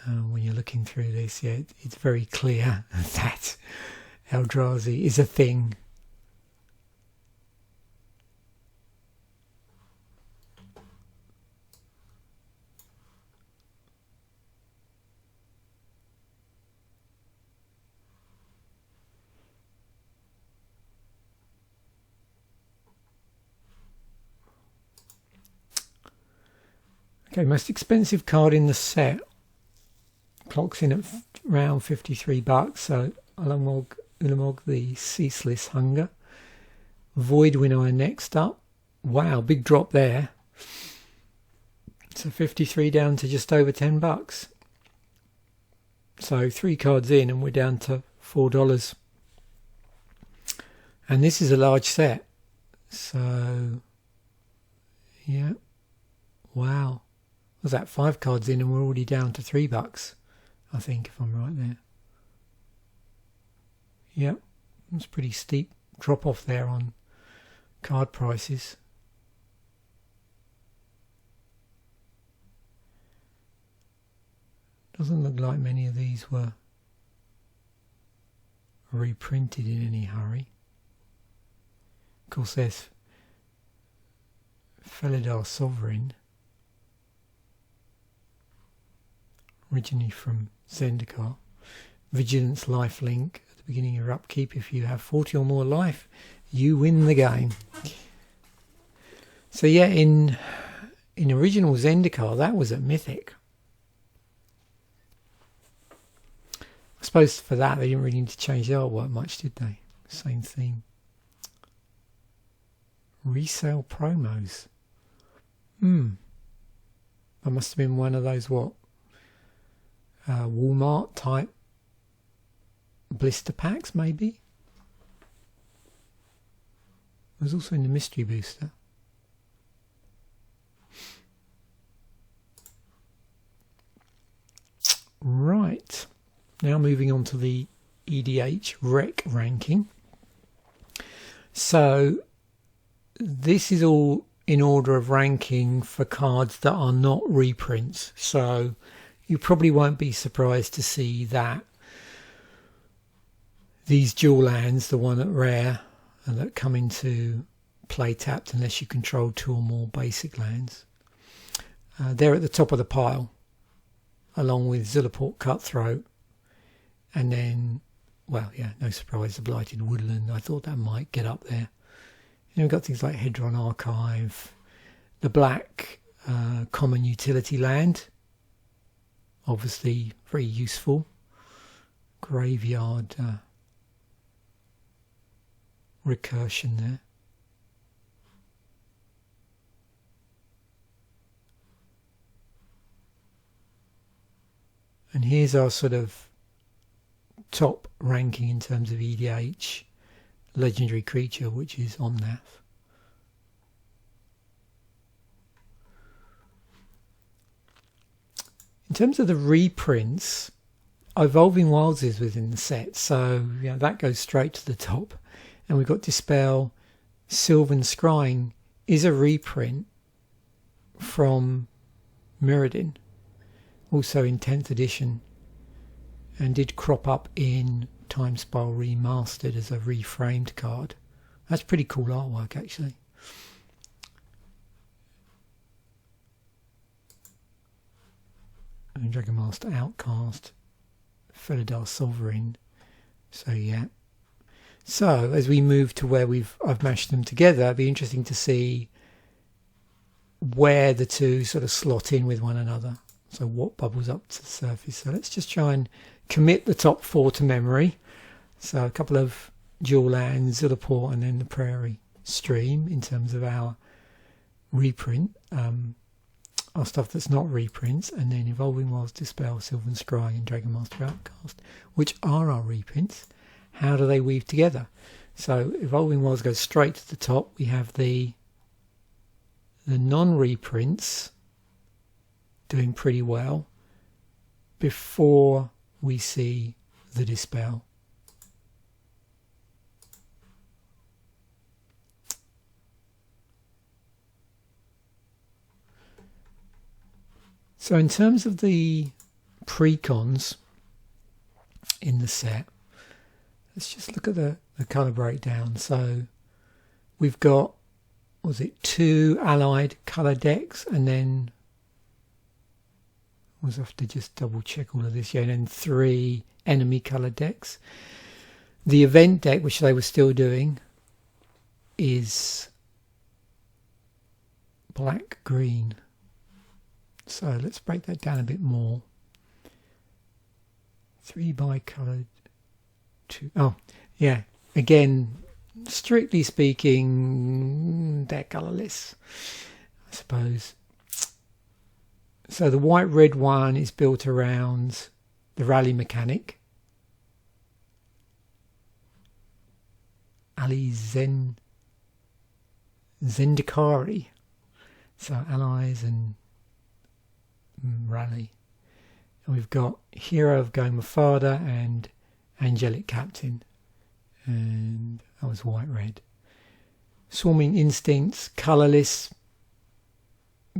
when you're looking through this, yeah, it's very clear that Eldrazi is a thing. Okay, most expensive card in the set clocks in at around $53. So Ulamog, the Ceaseless Hunger. Voidwinner next up. Wow, big drop there. So 53 down to just over $10. So 3 cards in and we're down to $4. And this is a large set. So, yeah. Wow. Was that 5 cards in and we're already down to $3, I think, if I'm right there. Yep. It's pretty steep drop off there on card prices. Doesn't look like many of these were reprinted in any hurry. Of course, there's Felidar Sovereign, originally from Zendikar. Vigilance lifelink at the beginning of your upkeep. If you have 40 or more life, you win the game. So yeah, in original Zendikar, that was a mythic. I suppose for that they didn't really need to change the artwork much, did they? Same theme. Resale promos. That must have been one of those Walmart type blister packs, maybe. It was also in the mystery booster. Right. Now moving on to the EDH rec ranking. So this is all in order of ranking for cards that are not reprints. So you probably won't be surprised to see that these dual lands, the one at rare, and that come into play tapped unless you control 2 or more basic lands. They're at the top of the pile, along with Zulaport Cutthroat. And then, well, yeah, no surprise, the Blighted Woodland. I thought that might get up there. We've got things like Hedron Archive, the black common utility land, obviously very useful. Graveyard recursion there. And here's our sort of top ranking in terms of EDH legendary creature, which is Omnath. In terms of the reprints, Evolving Wilds is within the set, so yeah, that goes straight to the top. And we've got Dispel. Sylvan Scrying is a reprint from Mirrodin, also in 10th edition, and did crop up in Time Spiral Remastered as a reframed card. That's pretty cool artwork, actually. And Dragon Master Outcast, Felidar Sovereign. So yeah. So as we move to where I've mashed them together, it'd be interesting to see where the two sort of slot in with one another. So what bubbles up to the surface. So let's just try and commit the top 4 to memory. So a couple of dual lands, Zulaport, and then the Prairie Stream in terms of our reprint. Our stuff that's not reprints, and then Evolving Wilds, Dispel, Sylvan Scrying, and Dragon Master Outcast, which are our reprints. How do they weave together? So Evolving Wilds goes straight to the top. We have the non-reprints doing pretty well before we see the Dispel. So in terms of the precons in the set, let's just look at the colour breakdown. So we've got, was it 2 allied colour decks, and then I have to just double check all of this, yeah, and then 3 enemy colour decks. The event deck, which they were still doing, is black-green. So let's break that down a bit more. 3 bi-coloured, 2. Oh, yeah. Again, strictly speaking, they're colourless, I suppose. So the white-red one is built around the rally mechanic. Zendikari. So allies and rally. And we've got Hero of Gomafada and Angelic Captain. And that was white-red. Swarming Instincts, colourless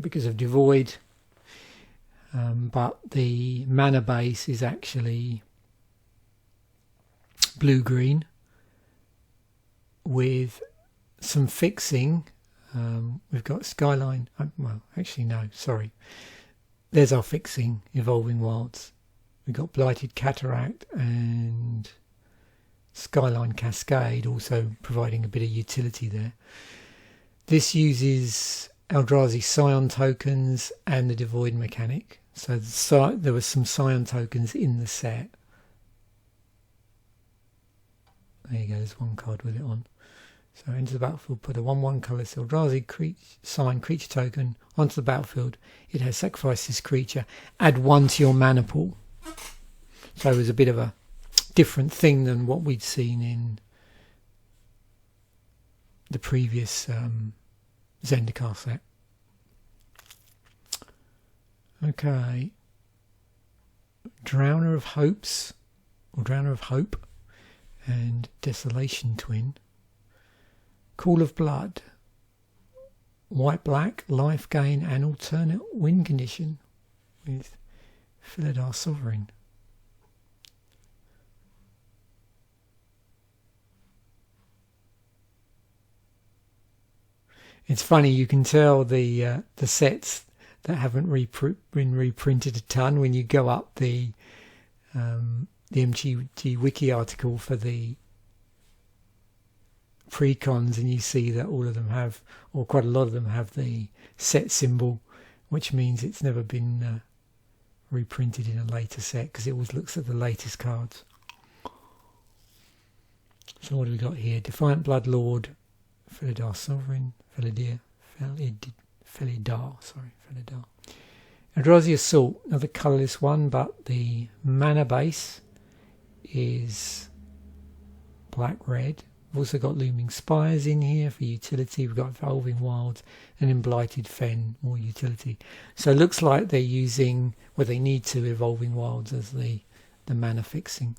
because of Devoid. But the mana base is actually blue-green with some fixing. We've got Skyline. Well, actually, no, sorry. There's our fixing, Evolving Wilds. We've got Blighted Cataract and Skyline Cascade, also providing a bit of utility there. This uses Eldrazi Scion tokens and the Devoid mechanic. So there were some Scion tokens in the set. There you go, there's one card with it on. So into the battlefield, put a 1/1 colourless Eldrazi Sign creature token onto the battlefield. It has sacrificed this creature. Add 1 to your mana pool. So it was a bit of a different thing than what we'd seen in the previous Zendikar set. Okay. Drowner of Hopes, or Drowner of Hope, and Desolation Twin. Call of Blood. White-black, life gain and alternate win condition with Philidar Sovereign. It's funny, you can tell the sets that haven't been reprinted a ton when you go up the MTG wiki article for the precons, and you see that all of them have, or quite a lot of them have, the set symbol, which means it's never been reprinted in a later set because it always looks at the latest cards. So what do we got here? Defiant Bloodlord, Philidar Sovereign, Philidar. Eldrazi Assault, another colourless one, but the mana base is black-red. We've also got Looming Spires in here for utility. We've got Evolving Wilds, and in Blighted Fen, more utility. So it looks like they're using, well, they need to, Evolving Wilds as the mana fixing.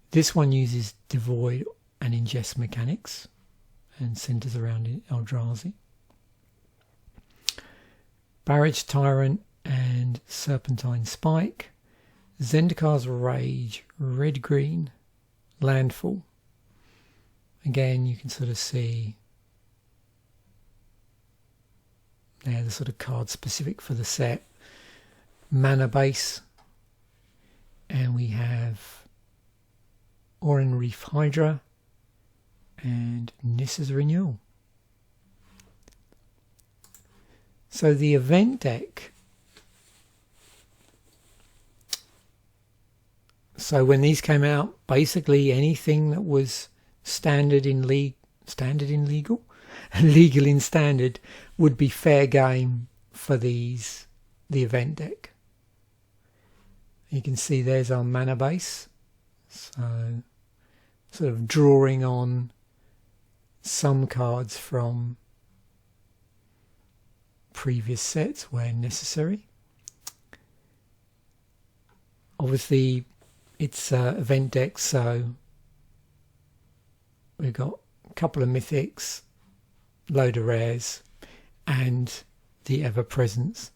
This one uses Devoid and Ingest mechanics and centres around Eldrazi. Barrage Tyrant and Serpentine Spike. Zendikar's Rage, red-green, landfall. Again, you can sort of see there the sort of card specific for the set. Mana base. And we have Oran Reef Hydra and Nissa's Renewal. So the event deck. So when these came out, basically anything that was legal in standard would be fair game for the event deck. You can see there's our mana base. So sort of drawing on some cards from previous sets where necessary. Obviously it's event deck, so we've got a couple of mythics, load of rares, and the ever-present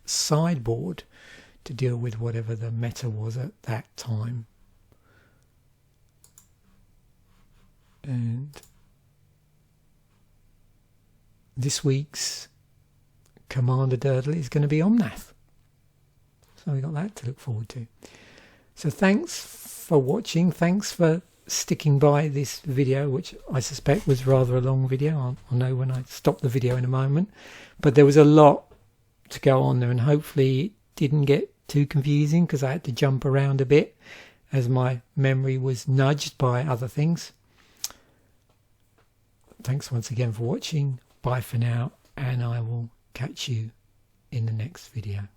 sideboard to deal with whatever the meta was at that time. And this week's Commander Durdle is going to be Omnath. So we got that to look forward to. So thanks for watching. Thanks for sticking by this video, which I suspect was rather a long video. I'll know when I stop the video in a moment. But there was a lot to go on there, and hopefully it didn't get too confusing because I had to jump around a bit as my memory was nudged by other things. Thanks once again for watching. Bye for now, and I will catch you in the next video.